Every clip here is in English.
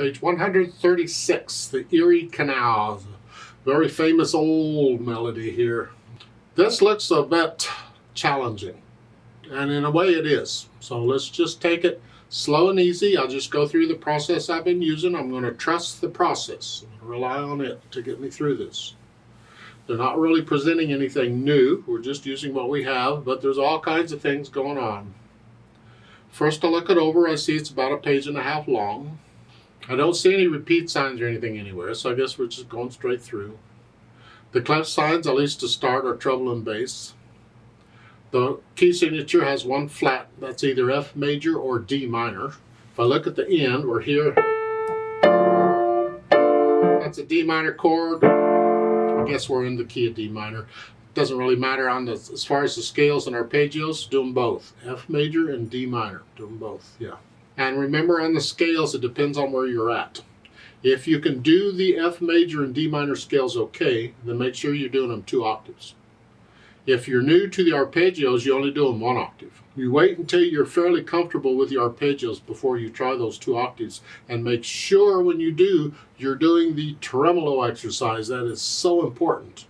Page 136, the Erie Canal. Very famous old melody here. This looks a bit challenging, and in a way it is. So let's just take it slow and easy. I'll just go through the process I've been using. I'm going to trust the process, rely on it to get me through this. They're not really presenting anything new. We're just using what we have, but there's all kinds of things going on. First, I look it over. I see it's about 1.5 pages long. I don't see any repeat signs or anything anywhere, so I guess we're just going straight through. The clef signs, at least to start, are treble and bass. The key signature has one flat, that's either F major or D minor. If I look at the end, we're here. That's a D minor chord. I guess we're in the key of D minor. Doesn't really matter as far as the scales and arpeggios, do them both. F major and D minor, do them both, yeah. And remember, on the scales, it depends on where you're at. If you can do the F major and D minor scales okay, then make sure you're doing them 2 octaves. If you're new to the arpeggios, you only do them 1 octave. You wait until you're fairly comfortable with the arpeggios before you try those 2 octaves, and make sure when you do, you're doing the tremolo exercise. That is so important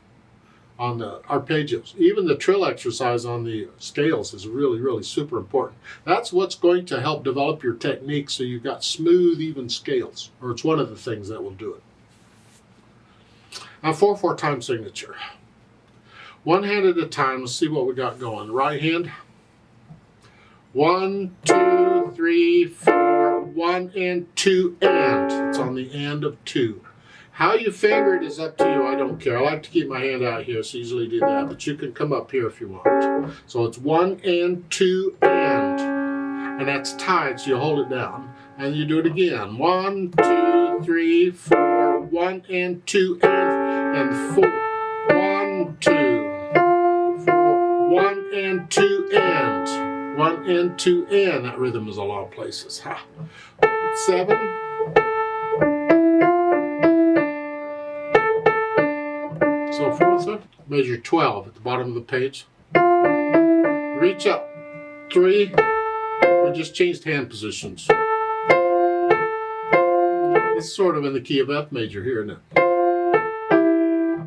on the arpeggios. Even the trill exercise on the scales is really, really super important. That's what's going to help develop your technique so you've got smooth, even scales, or it's one of the things that will do it. Now, 4/4 time signature. One hand at a time. Let's see what we got going. Right hand. 1, 2, 3, 4. 1 and 2 and. It's on the and of 2. How you finger it is up to you. I don't care. I like to keep my hand out here, so easily do that. But you can come up here if you want. So it's 1 and 2 and that's tied, so you hold it down. And you do it again. 1, 2, 3, 4. 1 and 2 and 4. 1, 2, 4. 1 and 2 and. 1 and 2 and. That rhythm is a lot of places. Ha. 7. So 4th, measure 12 at the bottom of the page. Reach up. 3. We just changed hand positions. It's sort of in the key of F major here, isn't it?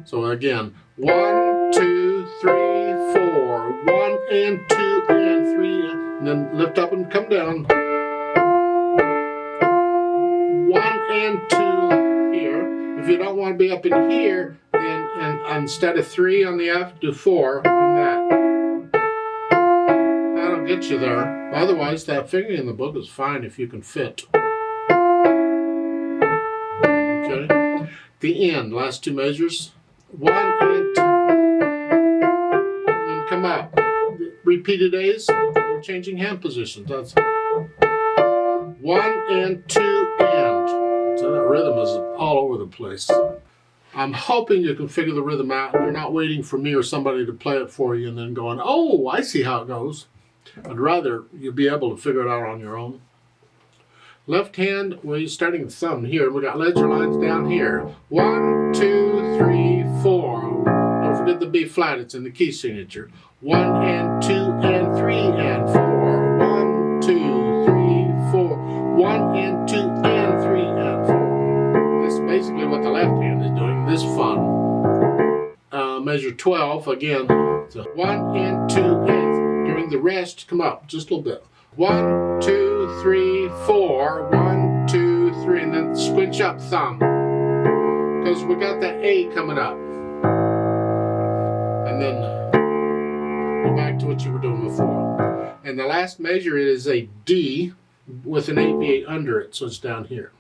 So again, 1, 2, 3, 4. 1 and 2 and 3, and then lift up and come down. 1 and 2 here. If you don't want to be up in here, then instead of 3 on the F, do 4 on that. That'll get you there. Otherwise, that fingering in the book is fine if you can fit. Okay. The end, last 2 measures. 1 and 2. And then come up. Repeated A's, we're changing hand positions. That's 1 and 2 and. So that rhythm is all over the place. I'm hoping you can figure the rhythm out and you're not waiting for me or somebody to play it for you and then going, oh, I see how it goes. I'd rather you be able to figure it out on your own. Left hand, well, you're starting with thumb here. We got ledger lines down here. 1, 2, 3, 4. Don't forget the B flat, it's in the key signature. 1 and 2 and 3 and 4. 1, 2, 3, 4. 1 and 2 and 3 and 4. This is basically what the left hand is doing. This fun. Measure 12 again. So 1 and 2 and. During the rest, come up just a little bit. 1, 2, 3, 4. 1, 2, 3, and then squinch up thumb because we got that A coming up. And then go back to what you were doing before. And the last measure is a D with an AV8 under it, so it's down here.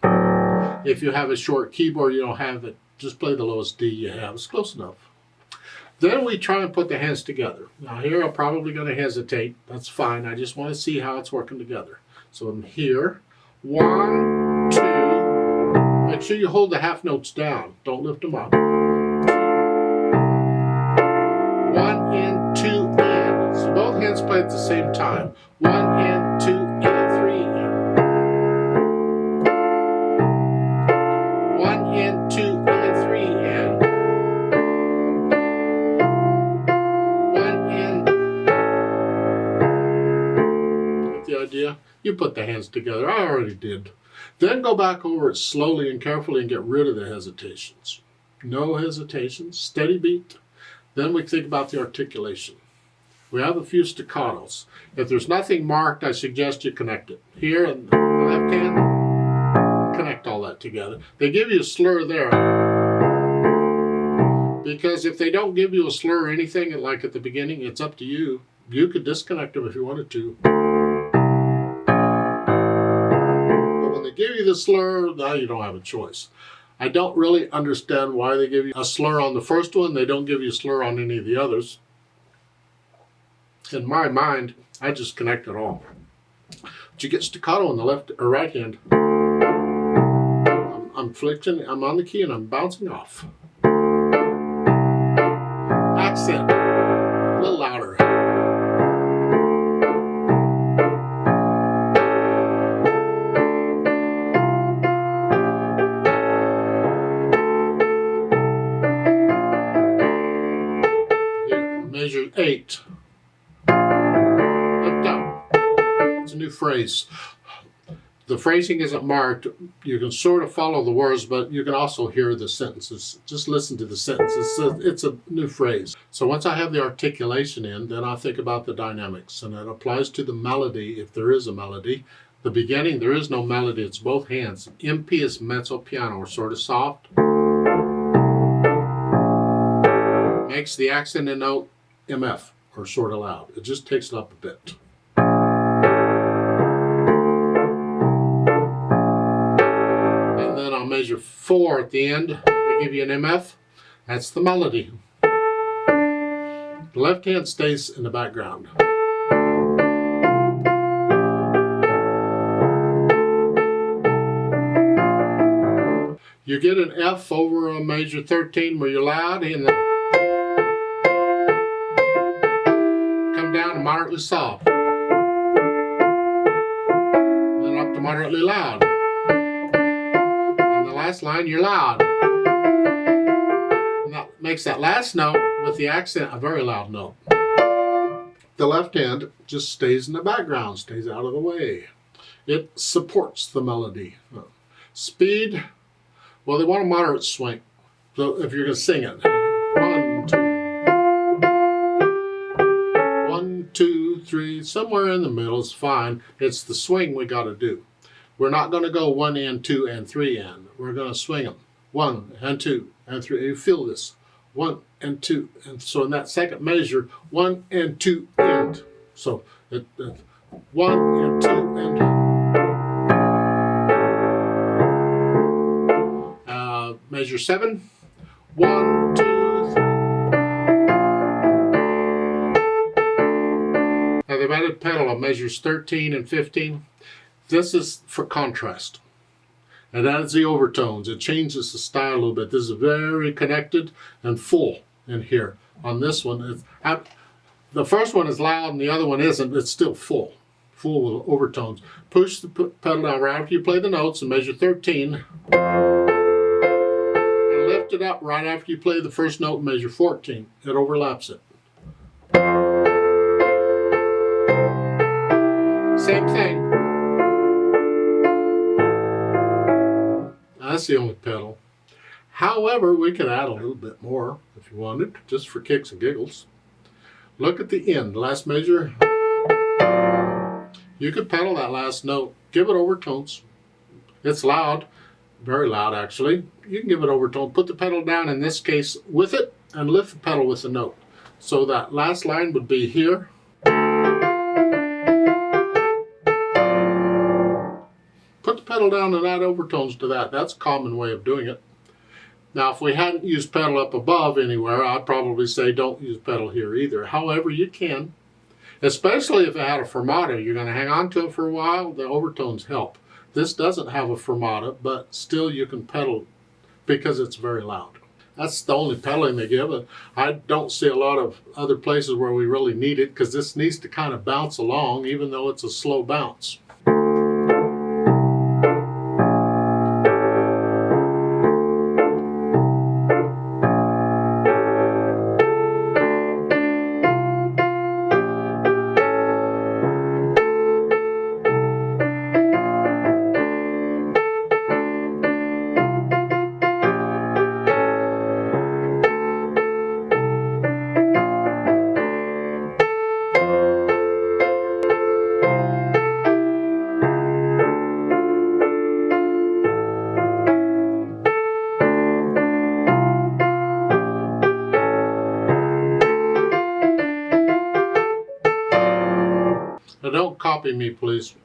If you have a short keyboard, you don't have it, just play the lowest D you have. It's close enough. Then we try and put the hands together. Now here I'm probably going to hesitate. That's fine. I just want to see how it's working together. So I'm here. 1, 2. Make sure you hold the half notes down. Don't lift them up. 1 and 2 and. So both hands play at the same time. 1 and 2 and 3 and. 1 and 2 and 3 and. You You put the hands together. I already did. Then go back over it slowly and carefully and get rid of the hesitations. No hesitations, steady beat. Then we think about the articulation. We have a few staccatos. If there's nothing marked, I suggest you connect it. Here in the left hand, connect all that together. They give you a slur there. Because if they don't give you a slur or anything, like at the beginning, it's up to you. You could disconnect them if you wanted to. But when they give you the slur, now you don't have a choice. I don't really understand why they give you a slur on the first one. They don't give you a slur on any of the others. In my mind, I just connect it all. But you get staccato on the left or right hand. I'm flicking, I'm on the key and I'm bouncing off. Accent, a little louder. Here, measure 8. Left up. It's a new phrase. The phrasing isn't marked. You can sort of follow the words, but you can also hear the sentences. Just listen to the sentences. It's a new phrase. So once I have the articulation in, then I think about the dynamics. And it applies to the melody, if there is a melody. The beginning, there is no melody. It's both hands. MP is mezzo piano, or sort of soft. Makes the accent in note MF, or sort of loud. It just takes it up a bit. Measure 4 at the end. They give you an MF. That's the melody. The left hand stays in the background. You get an F over a measure 13 where you're loud, and come down to moderately soft. Then up to moderately loud. Last line, you're loud. And that makes that last note with the accent a very loud note. The left hand just stays in the background, stays out of the way. It supports the melody. Speed, well, they want a moderate swing. So if you're going to sing it, 1, 2, 1, 2, 3, somewhere in the middle is fine. It's the swing we got to do. We're not going to go 1 and 2 and 3 and. We're going to swing them. 1 and 2 and 3. You feel this. 1 and 2. And so in that second measure, 1 and 2 and. So 1 and 2 and. Measure 7. 1, 2, 3. Now they've added pedal on measures 13 and 15. This is for contrast. And adds the overtones. It changes the style a little bit. This is very connected and full in here. On this one, the first one is loud and the other one isn't. It's still full with overtones. Push the pedal down right after you play the notes and measure 13. And lift it up right after you play the first note and measure 14. It overlaps it. Same thing. That's the only pedal. However, we can add a little bit more if you wanted, just for kicks and giggles. Look at the end, last measure. You could pedal that last note. Give it overtones. It's loud, very loud actually. You can give it overtones. Put the pedal down, in this case, with it, and lift the pedal with the note. So that last line would be here. Put the pedal down and add overtones to that. That's a common way of doing it. Now, if we hadn't used pedal up above anywhere, I'd probably say don't use pedal here either. However, you can. Especially if it had a fermata. You're going to hang on to it for a while. The overtones help. This doesn't have a fermata, but still you can pedal because it's very loud. That's the only pedaling they give. I don't see a lot of other places where we really need it because this needs to kind of bounce along even though it's a slow bounce. copy me, please.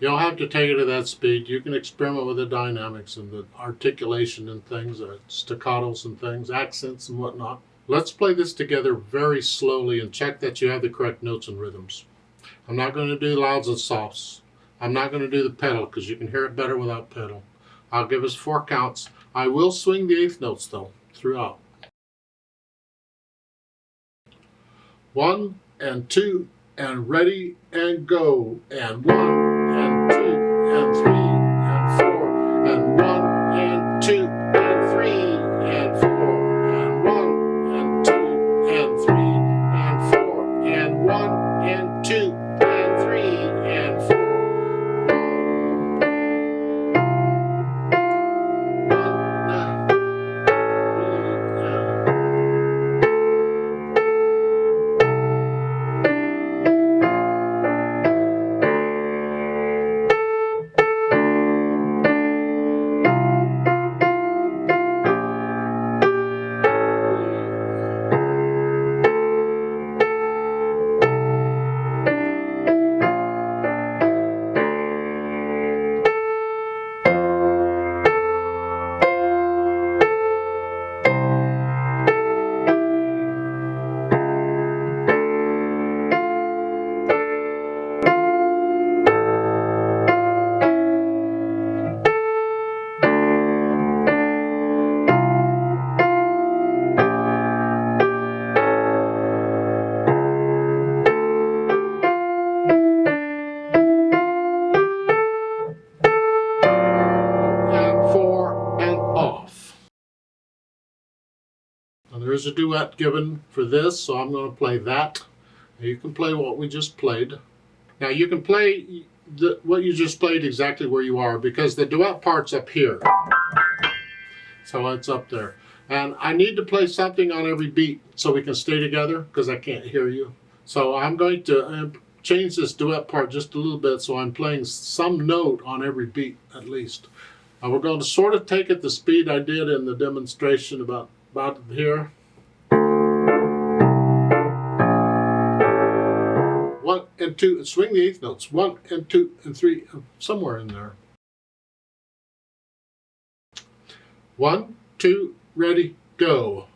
You don't have to take it at that speed. You can experiment with the dynamics and the articulation and things, staccatos and things, accents and whatnot. Let's play this together very slowly and check that you have the correct notes and rhythms. I'm not going to do louds and softs. I'm not going to do the pedal because you can hear it better without pedal. I'll give us 4 counts. I will swing the 8th notes though throughout. 1 and 2 and ready and go, and 1 and 2 and 3 and 4 and 1 and 2 and 3 and 4 and 1 and 2 and 3 and 4 and 1 and 2 and 3 and 4. There's a duet given for this, so I'm going to play that. You can play what we just played. Now you can play what you just played exactly where you are because the duet part's up here. So it's up there. And I need to play something on every beat so we can stay together because I can't hear you. So I'm going to change this duet part just a little bit so I'm playing some note on every beat at least. We're going to sort of take it the speed I did in the demonstration about here. 1 and 2, and swing the 8th notes. 1 and 2 and 3, somewhere in there. 1, 2, ready, go.